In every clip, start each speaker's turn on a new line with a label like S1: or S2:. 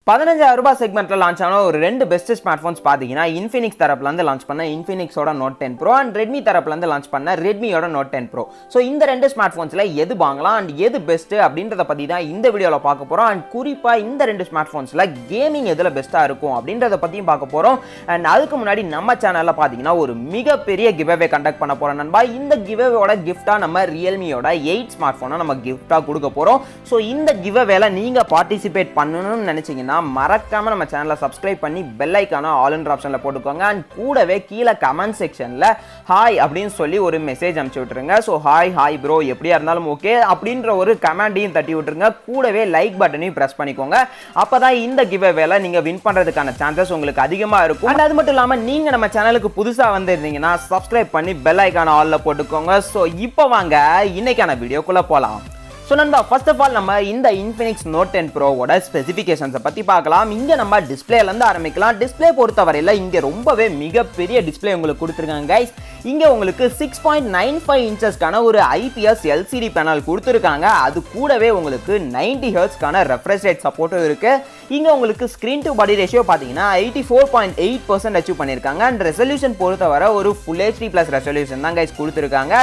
S1: ரூபாய் செக்மெண்ட்ல லான்ச் ஆன ஒரு ரெண்டு பெஸ்ட் ஸ்மார்ட் போன்ஸ் பாத்தீங்கன்னா Infinix தரப்புல இருந்து லான்ச் பண்ண Infinixோட Note 10 Pro and Redmi தரப்புல இருந்து லான்ச் பண்ண Redmiயோட Note 10 Pro. சோ இந்த ரெண்டு ஸ்மார்ட் போன்ஸ்ல எது வாங்கலாம் and எது பெஸ்ட் அப்படின்றத பத்தி தான் இந்த வீடியோல பார்க்க போறோம். and குறிப்பா இந்த ரெண்டு ஸ்மார்ட் போன்ஸ்ல கேமிங் எதுல பெஸ்டா இருக்கும் அப்படின்றத பத்தியும் பார்க்க போறோம். and அதுக்கு முன்னாடி நம்ம சேனல்ல பாத்தீங்கன்னா ஒரு மிகப்பெரிய கிவ்அவே கண்டக்ட் பண்ண போறோம் நண்பா. இந்த கிவ்அவேயோட கிஃப்டா நம்ம Realmeயோட 8 ஸ்மார்ட் போனை நம்ம கிஃப்டா கொடுக்க போறோம். சோ இந்த கிவ்அவேல நீங்க பார்ட்டிசிபேட் பண்ணணும்னு நினைச்சீங்கன்னா மறக்காம நம்ம சேனலை சப்ஸ்கிரைப் பண்ணி பெல் ஐகானை ஆல் என்ற ஆப்ஷன்ல போட்டுக்கோங்க. அண்ட் கூடவே கீழே கமெண்ட் செக்ஷன்ல ஹாய் அப்படின்னு சொல்லி ஒரு மெசேஜ் அனுப்பிச்சு விட்டுருங்க. ஸோ ஹாய் ப்ரோ எப்படியா இருந்தாலும் ஓகே அப்படின்ற ஒரு கமெண்டையும் தட்டி விட்டுருங்க. கூடவே லைக் பட்டனையும் பிரஸ் பண்ணிக்கோங்க. அப்பதான் இந்த கிவ்அவேல நீங்க வின் பண்றதுக்கான சான்சஸ் உங்களுக்கு அதிகமா இருக்கும். அண்ட் அது மட்டும் இல்லாம நீங்க நம்ம சேனலுக்கு புதுசா வந்திருந்தீங்கன்னா சப்ஸ்கிரைப் பண்ணி பெல் ஐகானை ஆல்ல போட்டுக்கோங்க. ஸோ இப்போ வாங்க இன்னைக்கான வீடியோக்குள்ள போலாம். ஸோ நண்பா ஃபர்ஸ்ட் ஆஃப் ஆல் நம்ம இந்த Infinix Note 10 Proவோட ஸ்பெசிஃபிகேஷன்ஸை பற்றி பார்க்கலாம். இங்கே நம்ம டிஸ்பிளேலேருந்து ஆரம்பிக்கலாம். டிஸ்பிளே பொறுத்தவரையில் இங்கே ரொம்பவே மிகப்பெரிய டிஸ்பிளே உங்களுக்கு கொடுத்துருக்காங்க கைஸ். இங்கே உங்களுக்கு 6.95 இன்ச்சஸ்க்கான ஒரு IPS LCD பேனல் கொடுத்துருக்காங்க. அது கூடவே உங்களுக்கு 90 ஹெர்ட்ஸ்க்கான ரெஃப்ரெஷ் ரேட் சப்போர்ட்டும் இருக்கு. இங்கே உங்களுக்கு ஸ்க்ரீன் டு பாடி ரேஷியோ பார்த்தீங்கன்னா 84.8% அச்சீவ் பண்ணியிருக்காங்க. அண்ட் ரெசல்யூஷன் பொறுத்தவரை ஒரு ஃபுல் HD+ ரெசல்யூஷன் தான் கைஸ் கொடுத்துருக்காங்க.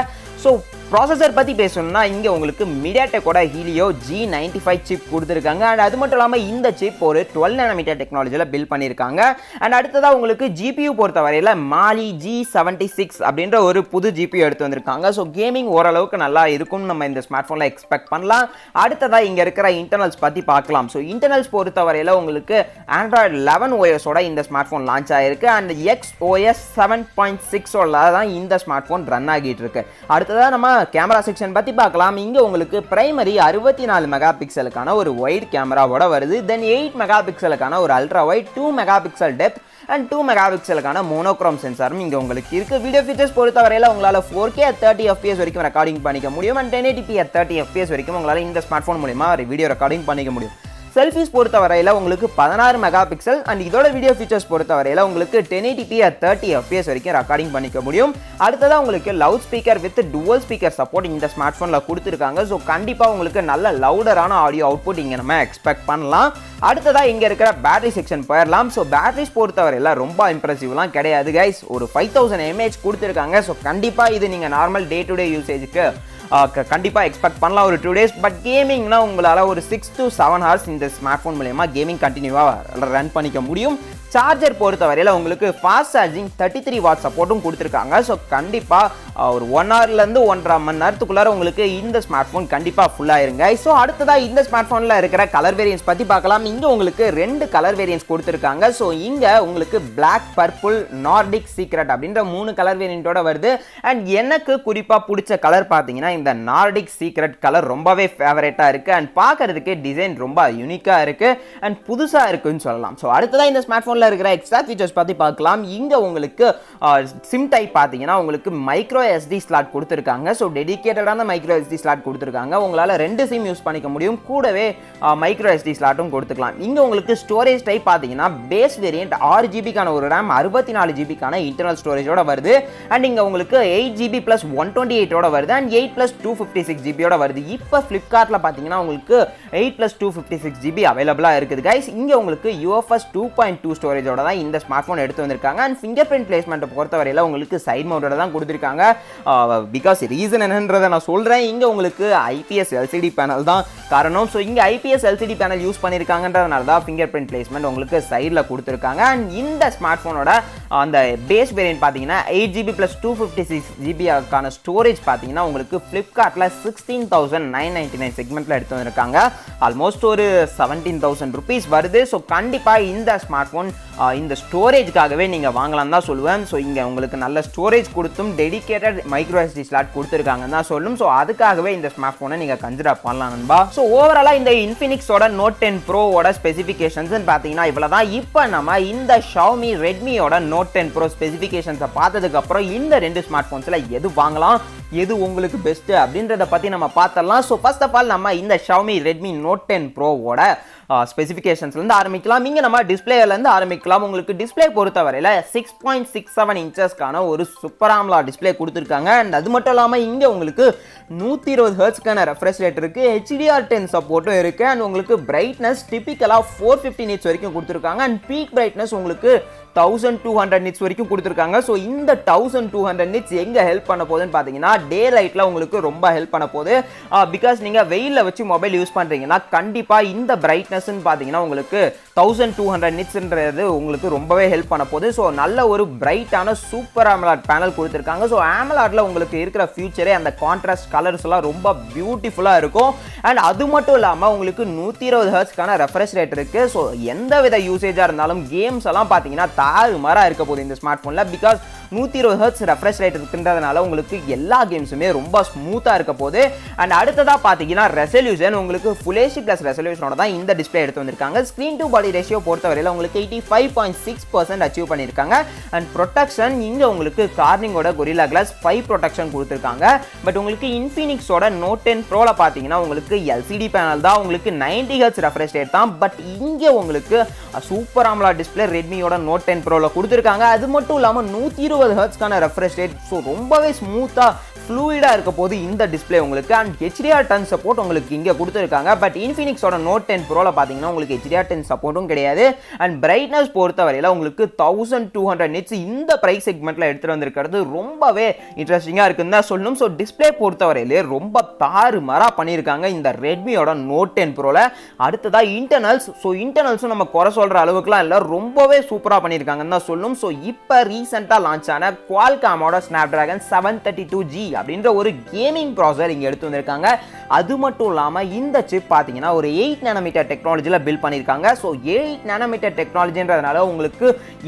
S1: ஸோ ப்ராசஸர் பற்றி பேசணும்னா இங்கே உங்களுக்கு மீடியாடெக்கோட ஹீலியோ G95 சிப் கொடுத்துருக்காங்க. அண்ட் அது மட்டும் இல்லாமல் இந்த சிப் ஒரு 12 nm டெக்னாலஜியில் பில்ட் பண்ணியிருக்காங்க. அண்ட் அடுத்ததாக உங்களுக்கு GPU பொறுத்தவரையில் மாலி G76 அப்படின்ற ஒரு புது GPU எடுத்து வந்திருக்காங்க. ஸோ கேமிங் ஓரளவுக்கு நல்லா இருக்கும்னு நம்ம இந்த ஸ்மார்ட் ஃபோனில் எக்ஸ்பெக்ட் பண்ணலாம். அடுத்ததாக இங்கே இருக்கிற இன்டர்னல்ஸ் பற்றி பார்க்கலாம். ஸோ இன்டர்னல்ஸ் பொறுத்தவரையில் உங்களுக்கு Android 11 OS இந்த ஸ்மார்ட் ஃபோன் லான்ச் ஆகிருக்கு. அண்ட் XOS 7.6 தான் இந்த ஸ்மார்ட் ஃபோன் ரன் ஆகிட்டு இருக்கு. அடுத்ததாக நம்ம கேமரா செக்ஷன் பத்தி பார்க்கலாம். இங்க உங்களுக்கு பிரைமரி 64 மெகா பிக்சலுக்கான ஒரு வைட் கேமராவோட வருது. தென் 8 மெகா பிக்சலுக்கான ஒரு ultra wide, 2 mega pixel depth and 2 mega பிக்சலுக்கான மோனோக்ரோம் சென்சாரும் இங்க உங்களுக்கு இருக்கு. வீடியோ ஃபீச்சர்ஸ் பொறுத்தவரையில உங்களால 4K at 30 fps வரைக்கும் ரெக்கார்டிங் பண்ணிக்க முடியும். அண்ட் 1080p at 30 fps வரைக்கும் உங்களால இந்த ஸ்மார்ட் போன் மூலமா வீடியோ ரெக்கார்டிங் பண்ணிக்க முடியும். செல்ஃபிஸ் பொறுத்தவரையில் உங்களுக்கு 16 மெகா பிக்சல் அண்ட் இதோட வீடியோ ஃபீச்சர்ஸ் பொறுத்தவரையில் உங்களுக்கு 1080p at 30 fps வரைக்கும் ரெக்கார்டிங் பண்ணிக்க முடியும். அடுத்ததாக உங்களுக்கு loud speaker with dual speaker support இந்த ஸ்மார்ட் ஃபோனில் கொடுத்துருக்காங்க. ஸோ கண்டிப்பாக உங்களுக்கு நல்ல லவுடரான ஆடியோ அவுட்புட் இங்கே நம்ம எக்ஸ்பெக்ட் பண்ணலாம். அடுத்ததாக இங்கே இருக்கிற பேட்டரி செக்ஷன் போயிடலாம். ஸோ பேட்டரிஸ் பொறுத்தவரையில் ரொம்ப இம்ப்ரெசிவ்லாம் கிடையாது கைஸ். ஒரு 5000 mAh கொடுத்துருக்காங்க. ஸோ கண்டிப்பாக இது நீங்கள் நார்மல் டே டு டே யூசேஜுக்கு கண்டிப்பாக எக்ஸ்பெக்ட் பண்ணலாம் ஒரு 2 days. பட் கேமிங்னா உங்களால் ஒரு 6 to 7 hours இந்த ஸ்மார்ட் ஃபோன் மூலமா கேமிங் கண்டினியூவாக ரன் பண்ணிக்க முடியும். சார்ஜர் பொறுத்தவரையில் உங்களுக்கு ஃபாஸ்ட் சார்ஜிங் 33 வாட் சப்போர்ட்டும் கொடுத்துருக்காங்க. ஸோ கண்டிப்பாக ஒரு 1 hourலேருந்து 1.5 மணி நேரத்துக்குள்ளார உங்களுக்கு இந்த ஸ்மார்ட் ஃபோன் கண்டிப்பாக ஃபுல்லாயிருங்க. ஸோ அடுத்ததாக இந்த ஸ்மார்ட் ஃபோனில் இருக்கிற கலர் வேரியன்ஸ் பற்றி பார்க்கலாம். இங்கே உங்களுக்கு 2 கலர் வேரியன்ஸ் கொடுத்துருக்காங்க. ஸோ இங்கே உங்களுக்கு பிளாக், பர்பிள், நார்டிக் சீக்ரெட் அப்படின்ற 3 கலர் வேரியன்ட்டோட வருது. அண்ட் எனக்கு குறிப்பாக பிடிச்ச கலர் பார்த்தீங்கன்னா இந்த நார்டிக் சீக்ரெட் கலர் ரொம்பவே ஃபேவரேட்டாக இருக்குது. அண்ட் பார்க்கறதுக்கு டிசைன் ரொம்ப யூனிக்காக இருக்குது அண்ட் புதுசாக இருக்குன்னு சொல்லலாம். ஸோ அடுத்ததாக இந்த ஸ்மார்ட் ஃபோனில் இருக்கிற எக்ஸ்ட்ரா ஃபீச்சர்ஸ் பத்தி பார்க்கலாம். இங்க உங்களுக்கு சிம் டைப் பாத்தீங்கன்னா உங்களுக்கு மைக்ரோ SD ஸ்லாட் கொடுத்துருக்காங்க. ஸோ டெடிகேட்டடான மைக்ரோ SD ஸ்லாட் கொடுத்துருக்காங்க. உங்களால 2 சிம் யூஸ் பண்ணிக்க முடியும். கூடவே மைக்ரோ SD ஸ்லாட்டும் கொடுத்துக்கலாம். இங்க உங்களுக்கு ஸ்டோரேஜ் டைப் பாத்தீங்கன்னா பேஸ் வேரியன்ட் 6GB ஒரு RAM 64GB இன்டர்னல் ஸ்டோரேஜோட வருது. அண்ட் இங்க உங்களுக்கு 8GB + 128 வருது. அண்ட் 8 + 256GB வருது. இப்போ Flipkartல பாத்தீங்கன்னா உங்களுக்கு 8 + 256GB அவைலபிளா இருக்குது கைஸ். இங்க உங்களுக்கு UFS 2.2 ஸ்டோரேஜோட தான் இந்த ஸ்மார்ட் போன் எடுத்து வந்திருக்காங்க. அண்ட் ஃபிங்கர் பிரிண்ட் பிளேஸ்மெண்ட் பொறுத்தவரையில் உங்களுக்கு சைட் மவுண்டோட தான் கொடுத்துருக்காங்க. பிகாஸ் ரீசன் என்னன்றதை நான் சொல்றேன். இங்க உங்களுக்கு IPS LCD பேனல் தான் காரணம். ஸோ இங்க IPS LCD பேனல் யூஸ் பண்ணியிருக்காங்கன்றதுனால தான் ஃபிங்கர் பிரிண்ட் பிளேஸ்மெண்ட் உங்களுக்கு சைடில் கொடுத்துருக்காங்க. அண்ட் இந்த ஸ்மார்ட் போனோட அந்த பேஸ் வேரியன்ட் பார்த்தீங்கன்னா 8GB + 256GB ஸ்டோரேஜ் பார்த்தீங்கன்னா உங்களுக்கு Flipkartல 16,999 செக்மெண்ட்ல எடுத்து வந்திருக்காங்க. ஆல்மோஸ்ட் ஒரு 17,000 rupees வருது. ஸோ கண்டிப்பாக இந்த ஸ்மார்ட் போன் இந்த ஸ்டோரேஜ்க்காகவே நீங்கள் வாங்கலாம் தான் சொல்லுவேன். ஸோ இங்கே உங்களுக்கு நல்ல ஸ்டோரேஜ் கொடுத்தும் டெடிகேட்டட் மைக்ரோ SD ஸ்லாட் கொடுத்துருக்காங்கன்னு தான் சொல்லும். ஸோ அதுக்காகவே இந்த ஸ்மார்ட் ஃபோனை நீங்கள் கன்சிடர் பண்ணலாம் நண்பா. ஸோ ஓவராலாக இந்த Infinixோட Note 10 Proவோட ஸ்பெசிஃபிகேஷன்ஸ் பார்த்தீங்கன்னா இவ்வளோ தான். இப்போ நம்ம இந்த Xiaomi Redmiயோட Note 10 Pro ஸ்பெசிஃபிகேஷன்ஸை பார்த்ததுக்கப்புறம் இந்த 2 ஸ்மார்ட் ஃபோன்ஸில் எது வாங்கலாம், எது உங்களுக்கு பெஸ்ட் அப்படின்றத பற்றி நம்ம பார்த்தரலாம். ஸோ ஃபர்ஸ்ட் ஆஃப் ஆல் நம்ம இந்த Xiaomi Redmi Note 10 Proவோட ஸ்பெசிஃபிகேஷன்ஸ்லேருந்து ஆரம்பிக்கலாம். இங்கே நம்ம டிஸ்பிளேலேருந்து ஆரம்பிக்கலாம். உங்களுக்கு டிஸ்பிளே பொறுத்தவரையில் 6.67 இன்ச்சஸ்க்கான ஒரு சூப்பர் AMOLED டிஸ்பிளே கொடுத்துருக்காங்க. அண்ட் அது மட்டும் இல்லாமல் இங்கே உங்களுக்கு 120 ஹெர்ட்ஸ்க்கான ரெஃப்ரெஷ் ரேட் இருக்குது, HDR10 சப்போர்ட்டும் இருக்குது. அண்ட் உங்களுக்கு பிரைட்னஸ் டிப்பிக்கலாக 450 nits வரைக்கும் கொடுத்துருக்காங்க. அண்ட் பீக் பிரைட்னஸ் உங்களுக்கு 1200 nits வரைக்கும் கொடுத்துருக்காங்க. ஸோ இந்த 1200 nits எங்கே ஹெல்ப் பண்ண போகுதுன்னு பார்த்தீங்கன்னா டே லைட்டில் உங்களுக்கு ரொம்ப ஹெல்ப் பண்ண போகுது. பிகாஸ் நீங்கள் வெயிலில் வச்சு மொபைல் யூஸ் பண்ணுறீங்கன்னா கண்டிப்பாக இந்த பிரைட்னஸ்ன்னு பார்த்தீங்கன்னா உங்களுக்கு 1200 nitsன்றது உங்களுக்கு ரொம்பவே ஹெல்ப் பண்ண போகுது. ஸோ நல்ல ஒரு பிரைட்டான சூப்பர் AMOLED பேனல் கொடுத்துருக்காங்க. ஸோ AMOLEDல உங்களுக்கு இருக்கிற ஃபியூச்சரே அந்த கான்ட்ராஸ்ட் கலர்ஸ் எல்லாம் ரொம்ப பியூட்டிஃபுல்லாக இருக்கும். அண்ட் அது மட்டும் இல்லாமல் உங்களுக்கு 120 ஹெர்ட்ஸ்க்கான ரெஃப்ரெஷ் ரேட் இருக்குது. ஸோ எந்த வித யூசேஜாக இருந்தாலும் கேம்ஸ் எல்லாம் பார்த்தீங்கன்னா தாறுமாறாக இருக்க போகுது இந்த ஸ்மார்ட் ஃபோனில். பிகாஸ் 120 ஹெர்ட்ஸ் ரெஃப்ரெஷ் ரேட் இருக்குன்றதுனால உங்களுக்கு எல்லா கேம்ஸுமே ரொம்ப ஸ்மூத்தாக இருக்க போகுது. அண்ட் அடுத்ததாக பார்த்தீங்கன்னா ரெசல்யூஷன் உங்களுக்கு ஃபுல் HD ப்ளஸ் ரெசல்யூஷனோட தான் இந்த டிஸ்பிளே எடுத்து வந்திருக்காங்க. ஸ்க்ரீன் டு பாடி ரேஷியோ பொறுத்தவரையில் உங்களுக்கு 85.6% அச்சீவ் பண்ணியிருக்காங்க. அண்ட் ப்ரொடெக்ஷன் இங்கே உங்களுக்கு கார்னிங்கோட கொரில்லா கிளாஸ் 5 ப்ரொடெக்ஷன் கொடுத்துருக்காங்க. பட் உங்களுக்கு இன்ஃபினிக்ஸோட Note 10 Proல பார்த்தீங்கன்னா உங்களுக்கு LCD பேனல் தான், உங்களுக்கு 90 ஹெர்ட்ஸ் ரெஃப்ரெஷ் ரேட் தான். பட் இங்கே உங்களுக்கு சூப்பர் AMOLED டிஸ்பிளே ரெட்மியோட Note 10 Proல கொடுத்துருக்காங்க. அது மட்டும் இல்லாமல் 120 ஹெர்ட்ஸ்க்கான ரெஃப்ரெஷ் ரேட். ஸோ ரொம்பவே ஸ்மூத்தாக ஃப்ளூயிடாக இருக்க போது இந்த டிஸ்பிளே உங்களுக்கு. அண்ட் HDR10 சப்போர்ட் உங்களுக்கு இங்கே கொடுத்துருக்காங்க. பட் இன்ஃபினிக்ஸோட Note 10 Proல பார்த்தீங்கன்னா உங்களுக்கு HDR10 சப்போர்ட்டும் கிடையாது. அண்ட் பிரைட்னஸ் பொறுத்தவரையில் உங்களுக்கு 1200 nits இந்த ப்ரைஸ் செக்மெண்ட்டில் எடுத்துகிட்டு வந்திருக்கிறது ரொம்பவே இன்ட்ரெஸ்டிங்காக இருக்குன்னு தான் சொல்லணும். ஸோ டிஸ்பிளே பொறுத்தவரையிலே ரொம்ப தாறுமாறாக பண்ணியிருக்காங்க இந்த ரெட்மியோட Note 10 Proல. அடுத்ததாக இன்டர்னல்ஸ். ஸோ இன்டர்னல்ஸும் நம்ம குறை சொல்கிற அளவுக்குலாம் இல்லை, ரொம்பவே சூப்பராக பண்ணியிருக்காங்கன்னு தான் சொல்லணும். ஸோ இப்போ ரீசெண்டாக லான்ச் ஆன Qualcommோட Snapdragon 732G அப்படின்ற ஒரு கேமிங் ப்ராசஸர் இங்கே எடுத்து வந்திருக்காங்க. அது மட்டும் இல்லாமல் இந்த சிப் பார்த்தீங்கன்னா ஒரு 8 nm டெக்னாலஜியில் பில்ட் பண்ணியிருக்காங்க. ஸோ 8 nm டெக்னாலஜின்றதுனால உங்களுக்கு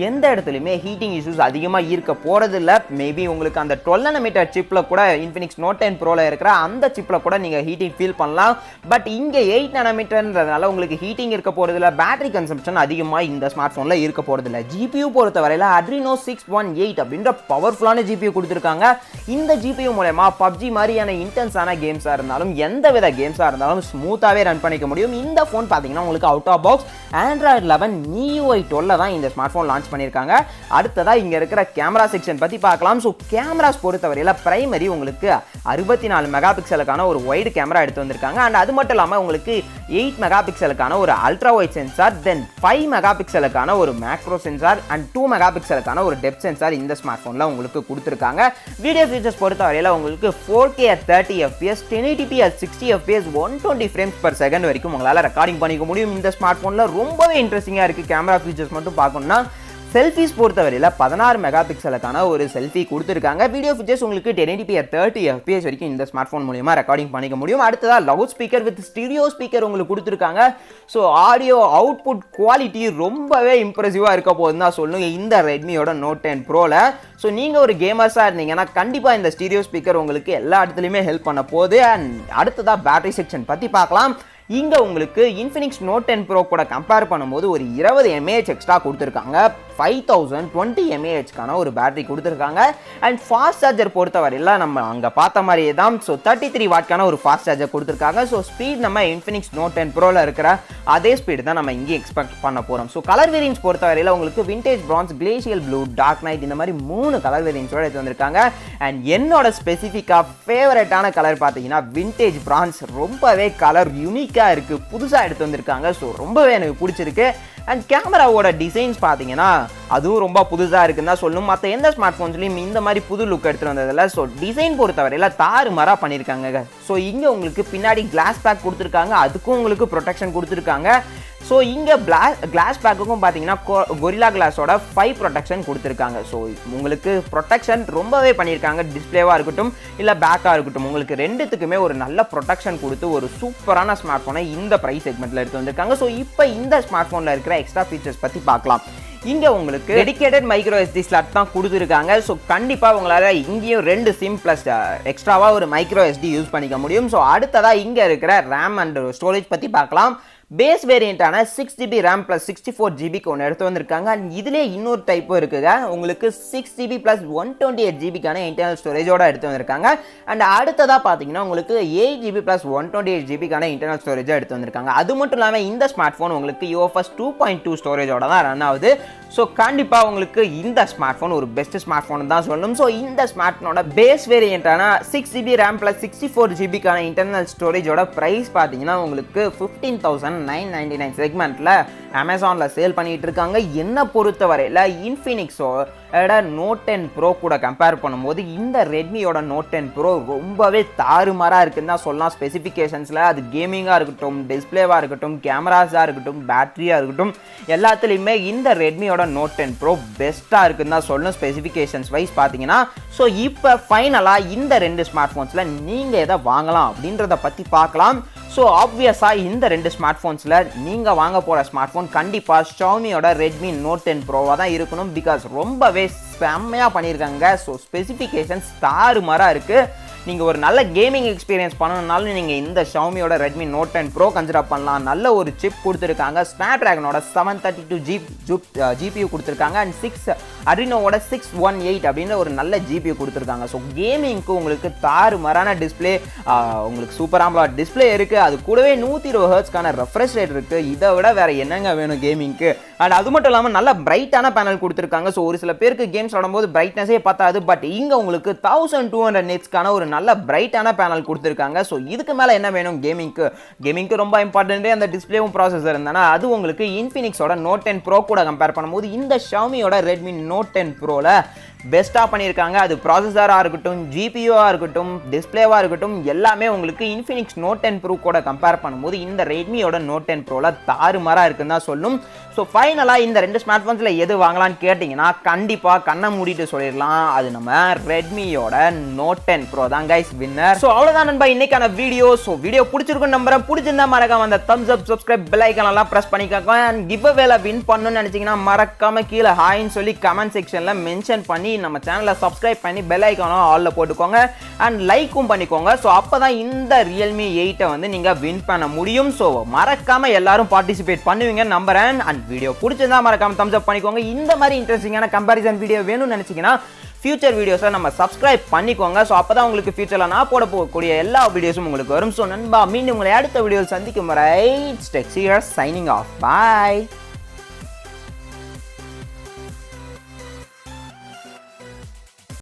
S1: எந்த இடத்துலையுமே ஹீட்டிங் இஷ்யூஸ் அதிகமாக இருக்க போகிறதில்ல. மேபி உங்களுக்கு அந்த 12 nm சிப்பில் கூட Infinix Note 10 Proல இருக்கிற அந்த சிப்பில் கூட நீங்கள் ஹீட்டிங் ஃபீல் பண்ணலாம். பட் இங்கே 8 nmன்றதுனால உங்களுக்கு ஹீட்டிங் இருக்க போகிறதில்ல, பேட்டரி கன்சம்ஷன் அதிகமாக இந்த ஸ்மார்ட் ஃபோனில் இருக்க போகிறதில்ல. GPU பொறுத்தவரையில் Adreno 618 அப்படின்ற பவர்ஃபுல்லான GPU கொடுத்துருக்காங்க. இந்த GPU மூலமா PUBG மாதிரியான இன்டென்ஸான கேம்ஸாக இருந்தாலும் எந்த வித கேம்ஸாக இருந்தாலும் ஸ்மூத்தாகவே ரன் பண்ணிக்க முடியும். இந்த ஃபோன் பார்த்தீங்கன்னா உங்களுக்கு out of box Android 11 MIUI 12 தான் இந்த ஸ்மார்ட் ஃபோன் லான்ச் பண்ணியிருக்காங்க. அடுத்ததாக இங்கே இருக்கிற கேமரா செக்ஷன் பற்றி பார்க்கலாம். ஸோ கேமராஸ் பொறுத்தவரையில் பிரைமரி உங்களுக்கு 64 மெகா பிக்சலுக்கான ஒரு வைடு கேமரா எடுத்து வந்திருக்காங்க. அண்ட் அது மட்டும் இல்லாமல் உங்களுக்கு 8 மெகா பிக்சலுக்கான ஒரு அல்ட்ரா வைட் சென்சார், தென் 5 மெகா பிக்சலுக்கான ஒரு மேக்ரோ சென்சார் அண்ட் 2 மெகா பிக்சலுக்கான ஒரு டெப்த் சென்சார் இந்த ஸ்மார்ட் ஃபோனில் உங்களுக்கு கொடுத்துருக்காங்க. வீடியோ ஃபீச்சர்ஸ் பொறுத்தவரையில் உங்களுக்கு 4K at 30 fps, 1080p at 60 fps, 120 frames per second வரைக்கும் உங்களால் ரெக்கார்டிங் பண்ணிக்க முடியும். இந்த ஸ்மார்ட் ஃபோனில் ரொம்பவே இன்ட்ரெஸ்டிங்காக இருக்குது. கேமரா ஃபீச்சர்ஸ் மட்டும் பார்க்கணும்னா செல்ஃபிஸ் பொறுத்தவரையில் 16 மெகா பிக்சலுக்கான ஒரு செல்ஃபி கொடுத்துருக்காங்க. வீடியோ ஃபீச்சர்ஸ் உங்களுக்கு 1080p at 30 fps வரைக்கும் இந்த ஸ்மார்ட் ஃபோன் மூலியமாக ரெக்கார்டிங் பண்ணிக்க முடியும். அடுத்ததாக loud speaker with stereo speaker உங்களுக்கு கொடுத்துருக்காங்க. ஸோ ஆடியோ அவுட்புட் குவாலிட்டி ரொம்பவே இம்ப்ரெசிவாக இருக்க போகுதுன்னு தான் சொல்லணும் இந்த ரெட்மியோட Note 10 Proல. ஸோ நீங்கள் ஒரு கேமர்ஸாக இருந்தீங்கன்னா கண்டிப்பாக இந்த ஸ்டீரியோ ஸ்பீக்கர் உங்களுக்கு எல்லா இடத்துலையுமே ஹெல்ப் பண்ண போகுது. அண்ட் அடுத்ததாக பேட்டரி செக்ஷன் பற்றி பார்க்கலாம். இங்கே உங்களுக்கு Infinix Note 10 Pro கூட கம்பேர் பண்ணும்போது ஒரு 20 mAh எக்ஸ்ட்ரா கொடுத்துருக்காங்க. 5020 mAhக்கான ஒரு பேட்டரி கொடுத்துருக்காங்க. அண்ட் ஃபாஸ்ட் சார்ஜர் பொறுத்தவரையில் நம்ம அங்கே பார்த்த மாதிரியே தான். ஸோ 33 வாட்க்கான ஒரு ஃபாஸ்ட் சார்ஜர் கொடுத்துருக்காங்க. ஸோ ஸ்பீட் நம்ம Infinix Note 10 Proல இருக்கிற அதே ஸ்பீடு தான் நம்ம இங்கே எக்ஸ்பெக்ட் பண்ண போகிறோம். ஸோ கலர் வேரியன்ஸ் பொறுத்தவரையில் உங்களுக்கு vintage bronze, glacial blue, dark night இந்த மாதிரி 3 கலர் வேரியன்ஸோட எடுத்து வந்திருக்காங்க. அண்ட் என்னோட ஸ்பெசிஃபிக்காக ஃபேவரட்டான கலர் பார்த்தீங்கன்னா விண்டேஜ் பிரான்ஸ். ரொம்பவே கலர் யூனிக்காக இருக்குது, புதுசாக எடுத்து வந்திருக்காங்க. ஸோ ரொம்பவே எனக்கு பிடிச்சிருக்கு. அண்ட் கேமராவோட டிசைன்ஸ் பார்த்தீங்கன்னா அதுவும் ரொம்ப புதுசாக இருக்குன்னு தான் சொல்லணும். மற்ற எந்த ஸ்மார்ட் ஃபோன்ஸ்லையும் இந்த மாதிரி புது லுக் எடுத்துகிட்டு வந்ததில்ல. ஸோ டிசைன் பொறுத்தவரையில் தாறுமாறாக பண்ணியிருக்காங்க. ஸோ இங்கே உங்களுக்கு பின்னாடி கிளாஸ் பேக் கொடுத்துருக்காங்க, அதுக்கும் உங்களுக்கு ப்ரொடெக்ஷன் கொடுத்துருக்காங்க. ஸோ இங்கே கிளாஸ் பேக்குக்கும் பார்த்தீங்கன்னா கொரில்லா கிளாஸோட 5 ப்ரொடெக்ஷன் கொடுத்துருக்காங்க. ஸோ உங்களுக்கு ப்ரொடெக்ஷன் ரொம்பவே பண்ணியிருக்காங்க. டிஸ்பிளேவாக இருக்கட்டும் இல்லை பேக்காக இருக்கட்டும், உங்களுக்கு ரெண்டுத்துக்குமே ஒரு நல்ல ப்ரொடெக்ஷன் கொடுத்து ஒரு சூப்பரான ஸ்மார்ட் ஃபோனை இந்த ப்ரைஸ் செக்மெண்ட்டில் எடுத்து வந்திருக்காங்க. ஸோ இப்போ இந்த ஸ்மார்ட் ஃபோனில் இருக்கிற எக்ஸ்ட்ரா ஃபீச்சர்ஸ் பற்றி பார்க்கலாம். இங்கே உங்களுக்கு டெடிகேட்டட் மைக்ரோ SD ஸ்லாட் தான் கொடுத்துருக்காங்க. ஸோ கண்டிப்பாக உங்களால் இங்கேயும் 2 சிம் ப்ளஸ் எக்ஸ்ட்ராவாக ஒரு மைக்ரோ SD யூஸ் பண்ணிக்க முடியும். ஸோ அடுத்ததாக இங்கே இருக்கிற ரேம் அண்ட் ஸ்டோரேஜ் பற்றி பார்க்கலாம். பேஸ் வேரியண்டான 6GB RAM + 64GB ஒன்று எடுத்து வந்திருக்காங்க. அண்ட் இதுலேயே இன்னொரு டைப்பும் இருக்குங்க, உங்களுக்கு 6GB + 128GB இன்டர்னல் ஸ்டோரேஜோட எடுத்து வந்திருக்காங்க. அண்ட் அடுத்ததாக பார்த்தீங்கன்னா உங்களுக்கு 8GB + 128GB இன்டர்னல் ஸ்டோரேஜாக எடுத்து வந்திருக்காங்க. அது மட்டும் இல்லாமல் இந்த ஸ்மார்ட் ஃபோன் உங்களுக்கு UFS 2.2 ஸ்டோரேஜோட தான் ரன் ஆகுது. ஸோ கண்டிப்பாக உங்களுக்கு இந்த ஸ்மார்ட் ஃபோன் ஒரு பெஸ்ட் ஸ்மார்ட் ஃபோன் தான் சொல்லணும். ஸோ இந்த ஸ்மார்ட் ஃபோனோட பேஸ் வேரியண்டான 6GB RAM + 64GB இன்டர்னல் ஸ்டோரேஜோட ப்ரைஸ் பார்த்தீங்கன்னா உங்களுக்கு 15,999 செக்மெண்ட்டில் அமேசானில் சேல் பண்ணிட்டு இருக்காங்க. என்ன பொறுத்தவரையில் இன்ஃபினிக்ஸோட நோட் 10 ப்ரோ கூட கம்பேர் பண்ணும்போது இந்த ரெட்மியோட நோட் 10 ப்ரோ ரொம்பவே தாறுமாறாக இருக்குன்னு தான் சொல்லலாம். ஸ்பெசிஃபிகேஷன்ஸில் அது கேமிங்காக இருக்கட்டும், டிஸ்பிளேவாக இருக்கட்டும், கேமராஸாக இருக்கட்டும், பேட்டரியாக இருக்கட்டும், எல்லாத்துலேயுமே இந்த ரெட்மியோட நோட் 10 ப்ரோ பெஸ்ட்டாக இருக்குன்னு தான் சொல்லணும் ஸ்பெசிஃபிகேஷன்ஸ் வைஸ் பார்த்தீங்கன்னா. ஸோ இப்போ ஃபைனலாக இந்த ரெண்டு ஸ்மார்ட் ஃபோன்ஸில் நீங்கள் எதை வாங்கலாம் அப்படின்றத பற்றி பார்க்கலாம். ஸோ ஆப்வியஸாக இந்த ரெண்டு ஸ்மார்ட் ஃபோன்ஸில் நீங்கள் வாங்க போகிற ஸ்மார்ட் ஃபோன் கண்டிப்பாக ஷாமியோட ரெட்மி நோட் 10 ப்ரோவாக தான் இருக்கணும். பிகாஸ் ரொம்பவே செம்மையாக பண்ணியிருக்காங்க. ஸோ ஸ்பெசிஃபிகேஷன்ஸ் தாறுமாறாக இருக்குது. நீங்கள் ஒரு நல்ல கேமிங் எக்ஸ்பீரியன்ஸ் பண்ணணுன்னாலும் நீங்கள் இந்த ஷாமியோட ரெட்மி நோட் 10 ப்ரோ கன்சிடர் பண்ணலாம். நல்ல ஒரு சிப் கொடுத்துருக்காங்க. ஸ்னாப்ட்ராகனோட 732 ஜிபியூ கொடுத்துருக்காங்க. அண்ட் 6 அட்ரினோவோட 618 அப்படின்ற ஒரு நல்ல ஜிபியூ கொடுத்துருக்காங்க. ஸோ கேமிங்க்கு உங்களுக்கு தாறுமாறான டிஸ்பிளே, உங்களுக்கு சூப்பர் ஆம்லோட் டிஸ்பிளே இருக்குது. அது கூடவே 120 ஹெர்ட்ஸ்க்கான ரெஃப்ரெஷ் ரேட் இருக்குது. இதை விட வேறு என்னங்க வேணும் கேமிங்க்கு? அண்ட் அது மட்டும் இல்லாமல் நல்ல பிரைட்டான பேனல் கொடுத்துருக்காங்க. ஸோ ஒரு சில பேருக்கு கேம்ஸ் ஆடும்போது பிரைட்னஸே பார்த்தாது. பட் இங்கே உங்களுக்கு 1200 நிட்ஸ்க்கான ஒரு நல்ல பிரைட்டான பேனல் கொடுத்துருக்காங்க. ஸோ இதுக்கு மேலே என்ன வேணும் கேமிங்க்கு ரொம்ப இம்பார்ட்டன்ட்டே அந்த டிஸ்பிளேவும் ப்ராசஸர் இருந்தானா அது உங்களுக்கு இன்ஃபினிக்ஸோட நோட் 10 ப்ரோ கூட கம்பேர் பண்ணும்போது இந்த ஷாமியோட ரெட்மி நோட் 10 ப்ரோவில் பெஸ்ட்டாக பண்ணியிருக்காங்க. அது ப்ராசஸராக இருக்கட்டும், ஜிபியூவாக இருக்கட்டும், டிஸ்பிளேவாக இருக்கட்டும், எல்லாமே உங்களுக்கு இன்ஃபினிக்ஸ் நோட் 10 ப்ரோ கூட கம்பேர் பண்ணும்போது இந்த ரெட்மியோட நோட் 10 ப்ரோவில் தாறுமாறாக இருக்குன்னு தான் சொல்லணும். ஸோ ஃபைனலாக இந்த ரெண்டு ஸ்மார்ட் ஃபோன்ஸில் எது வாங்கலான்னு கேட்டிங்கன்னா கண்டிப்பாக கண்ணை மூடிட்டு சொல்லிடலாம், அது நம்ம ரெட்மியோட நோட் 10 ப்ரோ தான் கைஸ் வின்னர். ஸோ அவ்வளோதான் நண்பா இன்னைக்கான வீடியோ. ஸோ வீடியோ பிடிச்சிருக்குன்னு நம்புறேன். பிடிச்சிருந்தா மறக்காம அந்த தம்ஸ் அப், சப்ஸ்கிரைப், பெல் ஐக்கான் எல்லாம் ப்ரெஸ் பண்ணிக்கோங்க. அண்ட் கிவ் அவேல வின் பண்ணணும்னு நினச்சிங்கன்னா மறக்காம கீழே ஹாய்ன்னு சொல்லி கமெண்ட் செக்ஷனில் மென்ஷன் பண்ணி நம்ம சேனலை சப்ஸ்கிரைப் பண்ணி பெல் ஐக்கானும் ஆல்ல போட்டுக்கோங்க. அண்ட் லைக்கும் பண்ணிக்கோங்க. ஸோ அப்போ தான் இந்த ரியல்மி 8 வந்து நீங்கள் வின் பண்ண முடியும். ஸோ மறக்காம எல்லாரும் பார்ட்டிசிபேட் பண்ணுவீங்கன்னு நம்புறேன். அண்ட் வீடியோ பிடிச்சிருந்தா மறக்காம தம்ஸ் அப் பண்ணிக்கோங்க. இந்த மாதிரி இன்ட்ரெஸ்டிங்கான கம்பேரிசன் வீடியோ வேணும்னு நினைச்சீங்கன்னா ஃபியூச்சர் வீடியோஸை நம்ம சப்ஸ்கிரைப் பண்ணிக்கோங்க. ஸோ அப்போ தான் உங்களுக்கு ஃபியூச்சரில் நான் போட போகக்கூடிய எல்லா வீடியோஸும் உங்களுக்கு வரும். ஸோ நண்பா மீண்டும் உங்களை அடுத்த வீடியோவில் சந்திக்கும் வரை சைனிங் ஆஃப். பாய்.